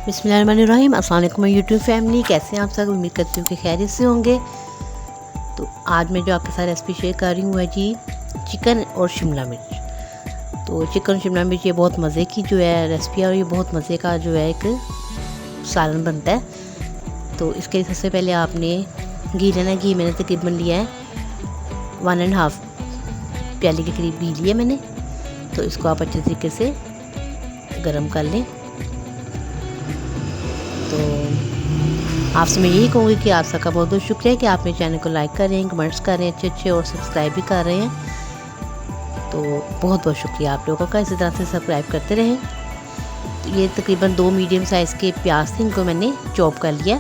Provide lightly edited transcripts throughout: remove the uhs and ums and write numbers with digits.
बिस्मिल्लाहिर्रहमानिर्रहीम। अस्सलाम वालेकुम यूट्यूब फैमिली, कैसे हैं आप सब? उम्मीद करती हूँ कि खैरियत से होंगे। तो आज मैं जो आपके साथ रेसिपी शेयर कर रही हूँ है जी चिकन और शिमला मिर्च। तो चिकन शिमला मिर्च ये बहुत मज़े की जो है रेसिपी है और ये बहुत मज़े का जो है एक सालन बनता है। तो इसके लिए सबसे पहले आपने घी लेना। घी मैंने तकरीबन लिया है 1.5 प्याली के करीब घी लिया मैंने। तो इसको आप अच्छे तरीके से गर्म कर लें। तो आपसे मैं यही कहूँगी कि आप सबका बहुत बहुत शुक्रिया कि आप मेरे चैनल को लाइक कर रहे हैं, कमेंट्स कर रहे हैं अच्छे और सब्सक्राइब भी कर रहे हैं। तो बहुत बहुत शुक्रिया आप लोगों का, इसी तरह से सब्सक्राइब करते रहें। तो ये तकरीबन 2 मीडियम साइज़ के प्याज थे, इनको मैंने चॉप कर लिया।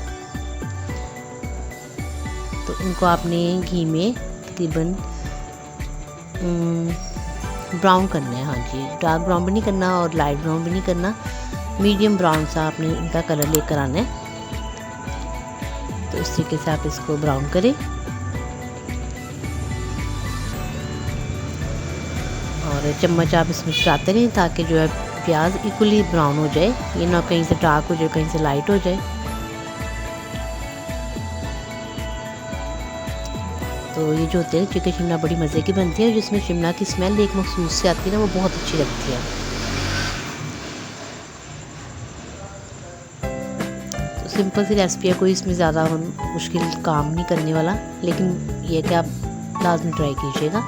तो इनको आपने घी में तकरीबन ब्राउन करना है। हाँ जी, डार्क ब्राउन भी नहीं करना और लाइट ब्राउन भी नहीं करना, मीडियम ब्राउन सा आपने इनका कलर लेकर आना है। तो इस तरीके से आप इसको ब्राउन करें और चम्मच आप इसमें चलाते रहें ताकि जो है प्याज इक्वली ब्राउन हो जाए, ये ना कहीं से डार्क हो जाए कहीं से लाइट हो जाए। तो ये जो होते हैं चिकन शिमला बड़ी मज़े की बनती है, जिसमें शिमला की स्मेल एक मखसूस से आती है ना, वो बहुत अच्छी लगती है। सिंपल सी रेसिपी है, कोई इसमें ज़्यादा मुश्किल काम नहीं करने वाला, लेकिन ये कि आप लाजमी ट्राई कीजिएगा,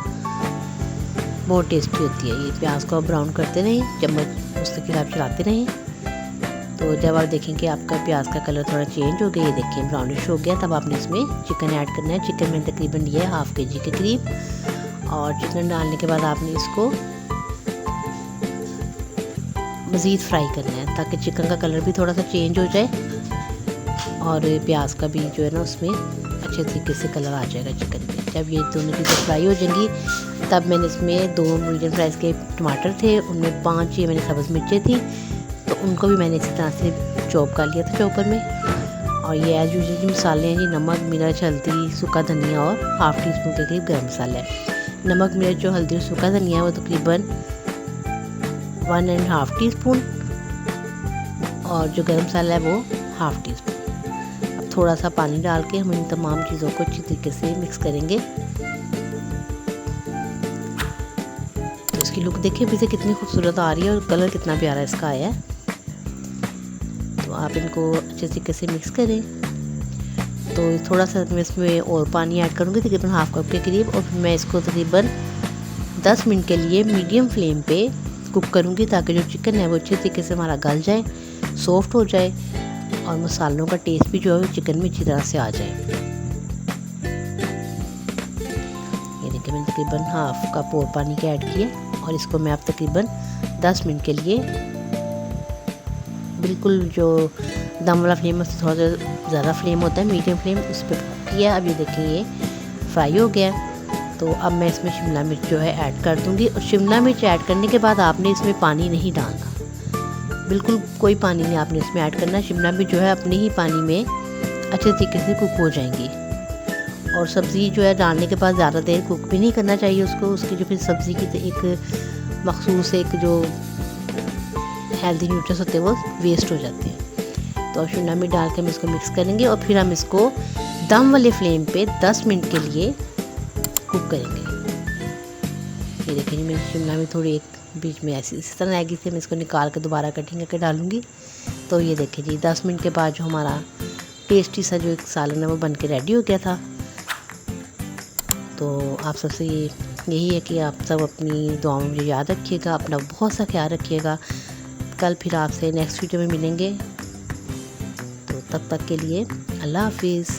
बहुत टेस्टी होती है। ये प्याज को आप ब्राउन करते रहें, चम्मच उस तक आप चलाते रहें। तो जब आप देखें कि आपका प्याज का कलर थोड़ा चेंज हो गया, ये देखिए ब्राउनिश हो गया, तब आपने इसमें चिकन ऐड करना है। चिकन मैंने तकरीबन लिया है 1/2 kg के करीब। और चिकन डालने के बाद आपने इसको मज़ीद फ्राई करना है ताकि चिकन का कलर भी थोड़ा सा चेंज हो जाए और प्याज का भी जो है ना उसमें अच्छे तरीके से कलर आ जाएगा चिकन पे। जब ये दोनों चीज़ें फ्राई हो जाएंगी तब मैंने इसमें 2 मीडियम साइज़ के टमाटर थे, उनमें 5 ये मैंने सब्ज़ मिर्चें थी, तो उनको भी मैंने इसी तरह से चॉप कर लिया था चॉपर में। और ये एज यूजुअल मसाले हैं जी, नमक, मिर्च, हल्दी, सूखा धनिया और 1/2 टीस्पून के करीब गर्म मसाला है। नमक, मिर्च और हल्दी और सूखा धनिया वो तकरीबन 1.5 टीस्पून और जो गर्म मसाला है वो 1/2 टीस्पून। थोड़ा सा पानी डाल के हम इन तमाम चीज़ों को अच्छी तरीके से मिक्स करेंगे। तो इसकी लुक देखिए पीछे कितनी खूबसूरत आ रही है और कलर कितना प्यारा इसका आया है। तो आप इनको अच्छे तरीके से मिक्स करें। तो थोड़ा सा मैं इसमें और पानी ऐड करूँगी तकरीबन 1/2 कप के करीब, और फिर मैं इसको तकरीबन 10 मिनट के लिए मीडियम फ्लेम पे कुक करूँगी ताकि जो चिकन है वो अच्छे तरीके से हमारा गल जाए, सॉफ्ट हो जाए और मसालों का टेस्ट भी जो है चिकन में अच्छी तरह से आ जाए। ये देखिए मैंने तकरीबन 1/2 कप और पानी का ऐड किया और इसको मैं अब तकरीबन 10 मिनट के लिए बिल्कुल जो दम वाला फ्लेम है थोड़ा ज़्यादा फ्लेम होता है, मीडियम फ्लेम उस पर किया। अब ये देखें ये फ्राई हो गया। तो अब मैं इसमें शिमला मिर्च जो है ऐड कर दूँगी, और शिमला मिर्च ऐड करने के बाद आपने इसमें पानी नहीं डालना, बिल्कुल कोई पानी नहीं आपने इसमें ऐड करना। शिमला मिर्च जो है अपने ही पानी में अच्छे तरीके से कुक हो जाएंगी। और सब्ज़ी जो है डालने के बाद ज़्यादा देर कुक भी नहीं करना चाहिए उसको, उसकी जो फिर सब्ज़ी की एक मखसूस एक जो हेल्दी न्यूट्रिएंट्स होते हैं वो वेस्ट हो जाते हैं। तो शिमला मिर्च डाल के हम इसको मिक्स करेंगे और फिर हम इसको दम वाले फ्लेम पे 10 मिनट के लिए कुक करेंगे। ये देखिए मेरी शिमला मिर्च थोड़ी एक बीच में ऐसी इस तरह आएगी, से मैं इसको निकाल के दोबारा कटिंग करके डालूंगी। तो ये देखिए जी 10 मिनट के बाद जो हमारा टेस्टी सा जो एक सालन है वो बन के रेडी हो गया था। तो आप सबसे यही है कि आप सब अपनी दुआओं में मुझे याद रखिएगा, अपना बहुत सा ख्याल रखिएगा। कल फिर आपसे नेक्स्ट वीडियो में मिलेंगे, तो तब तक के लिए अल्लाह हाफिज़।